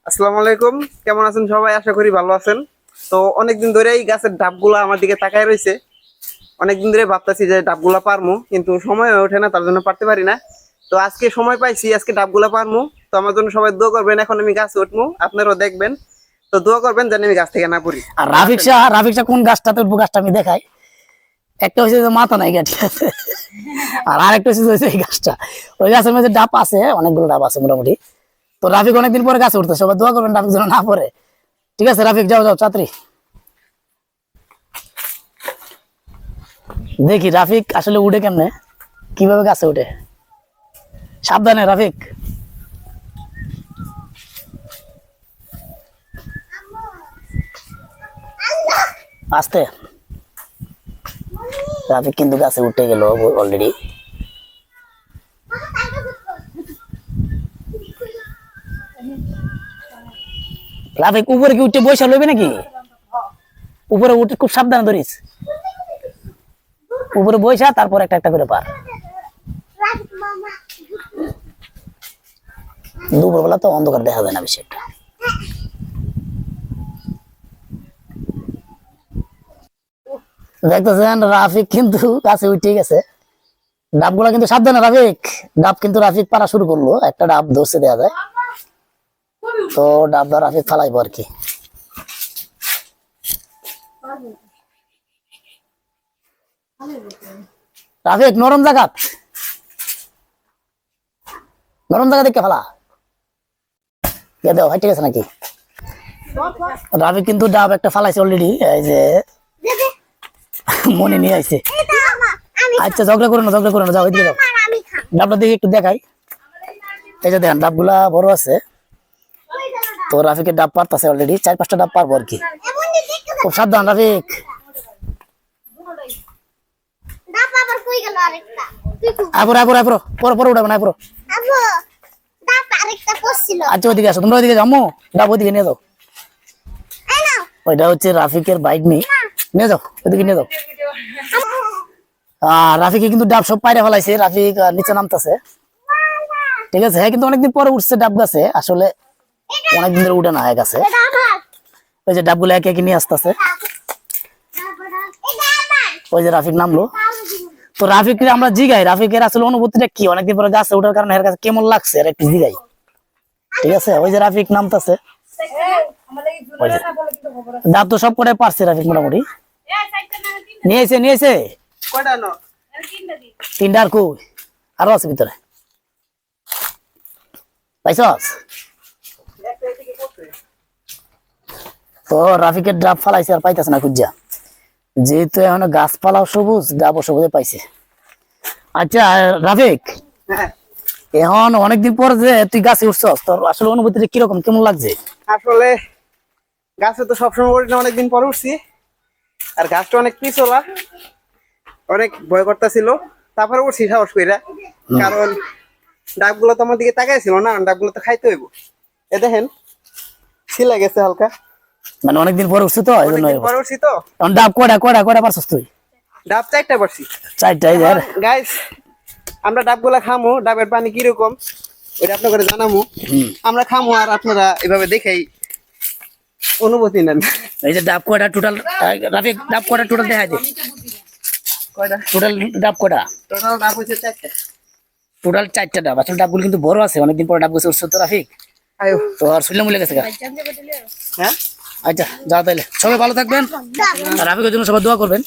আসসালামু আলাইকুম। কেমন আছেন সবাই? আশা করি ভালো আছেন। তো অনেকদিন ধরে এই গাছের ডাবগুলা আমার দিকে তাকায় রয়েছে। অনেকদিন ধরে ভাবতেছি যে ডাবগুলা পারমু, কিন্তু সময় হয়ে ওঠে না, তার জন্য পারতে পারি না। তো আজকে সময় পাইছি, আজকে ডাবগুলা পারমু। তো আমার জন্য সবাই দোয়া করবেন। এখন আমি গাছে উঠবো, আপনারাও দেখবেন। তো দোয়া করবেন যেন আমি গাছ থেকে না পড়ি। আর রাফিক শাহ কোন গাছটাতে উঠবো, গাছটা আমি দেখাই। একটা হচ্ছে যে মাথা নাই গাছ আছে, আর আরেকটা হচ্ছে এই গাছটা। ওই গাছের মধ্যে ডাব আছে, অনেকগুলো ডাব আছে মোটামুটি। তো রাফিক অনেকদিন পরে গাছে উঠতে, সবাই দোয়া করবেন রাফিক যেন না পড়ে। ঠিক আছে রাফিক, যাও যাও চাত্রী। দেখি রাফিক আসলে উঠে কেমনে, কিভাবে গাছে উঠে। সাবধানে রাফিক। আস্তে। রাফিক কিন্তু গাছে উঠে গেল অলরেডি। রাফিক উপরে কি উঠে বৈশা লইবে নাকি? উপরে উঠে খুব সাবধানে ধরিস। উপরে বৈশা, তারপর একটা একটা করে পার। দুপুরবেলা তো অন্ধকার দেখা যায় না বেশি একটা। দেখতেছেন রাফিক কিন্তু কাছে উঠে গেছে। ডাবগুলা কিন্তু সাবধানে রাফিক। ডাব কিন্তু রাফিক পারা শুরু করলো, একটা ডাব ধরছে দেওয়া যায়। তো ডাবটা রাফিক ফালাইবো আর কি। রাফিক নরম জায়গা, নরম জায়গা দেখে ফেলা। দেও ভাই, ঠিক আছে নাকি? রাফিক কিন্তু ডাব একটা ফালাইছে অলরেডি, এই যে মনে নিয়ে আইছে। আচ্ছা ঝগড়া করো না, ঝগড়া করো না, যাও ওইদিকে যাও। ডাবটা দেখে একটু দেখাই। এই যে দেখেন ডাবগুলা বড় আছে। তো রাফিকের ডাব পারতাছে অলরেডি, 4-5টা ডাব পারবো আর কি। খুব সাবধান রাফিক। আচ্ছা ওইদিকে আসো, তোমরা ওইদিকে যাও। ডাব ওইদিকে নিয়ে যাও। ওইটা হচ্ছে রাফিকের বাইক, নিয়ে যাও ওইদিকে নিয়ে যাও। রাফিকে কিন্তু ডাব সব পাইরে ফেলাইছে। রাফিক নিচে নামতেছে। ঠিক আছে, হ্যাঁ, কিন্তু অনেকদিন পরে উঠছে ডাব গাছে। আসলে অনেকদিন ধরে উঠে না হয়ে গেছে। ওই যে ডাবগুলো একে একে নিয়ে আসতেছে। ওই যে রাফিক নামলো। তো রাফিক আমরা জিগাই, রাফিকের আসলে অনুভূতিটা কি, অনেকদিন পরে গাছে ওঠার কারণে এর কাছে কেমন লাগছে আর একটু জিগাই। ঠিক আছে, ওই যে রাফিক নামতেছে। ডাব তো সব করে পারছে রাফিক মোটামুটি। নিয়েছে তিনটা। আর কই আরো আছে ভিতরে, পাইছস? তো রাফিকের ডাব ফালাইছে, আর পাইতেছে না খুঁজা। যেহেতু এখন গাছপালাও সবুজ, ডাবও সবুজে পাইছে। আচ্ছা রাফিক, এখন অনেকদিন পর যে তুই গাছে উঠছস, তোর আসলে অনুভূতিটা কিরকম, কেমন লাগছে? আসলে গাছে তো সবসময় উঠি না, অনেকদিন পরে উঠছি। আর গাছটা অনেক পিছলা, অনেক ভয় করতেছিল। তারপরে উঠছি সাহস কইরা, কারণ ডাবগুলো তো আমার দিকে তাকাই ছিল না, ডাবগুলো তো খাইতে হইব। এ দেখেন ছিলা গেছে হালকা, মানে অনেকদিন পরে উঠছে তো এই জন্য। অনেকদিন পরে উঠছি তো। এখন ডাব কয়টা পারছস তুই? ডাব 4টা পারছি। 4টাই যার গাইস, আমরা ডাবগুলা খামো, ডাবের পানি কিরকম ওইটা আপনাদের জানামু। আমরা খামো আর আপনারা এভাবে দেখেই অনুভূতি নেন। এই যে ডাব কয়টা টোটাল রাফিক, ডাব কয়টা টোটাল দেখাই দে। কয়টা টোটাল ডাব কয়টা? টোটাল ডাব হচ্ছে 4টা। টোটাল 4টা ডাব। আসলে ডাবগুলো কিন্তু বড় আছে, অনেকদিন পরে ডাব গাছে উঠছে তো রাফিক। আয়ো তো আর শুনলে মুলে গেছে। হ্যাঁ, আচ্ছা যাও তাইলে, সবাই ভালো থাকবেন। আর রাফিকের জন্য সবাই দোয়া করবেন।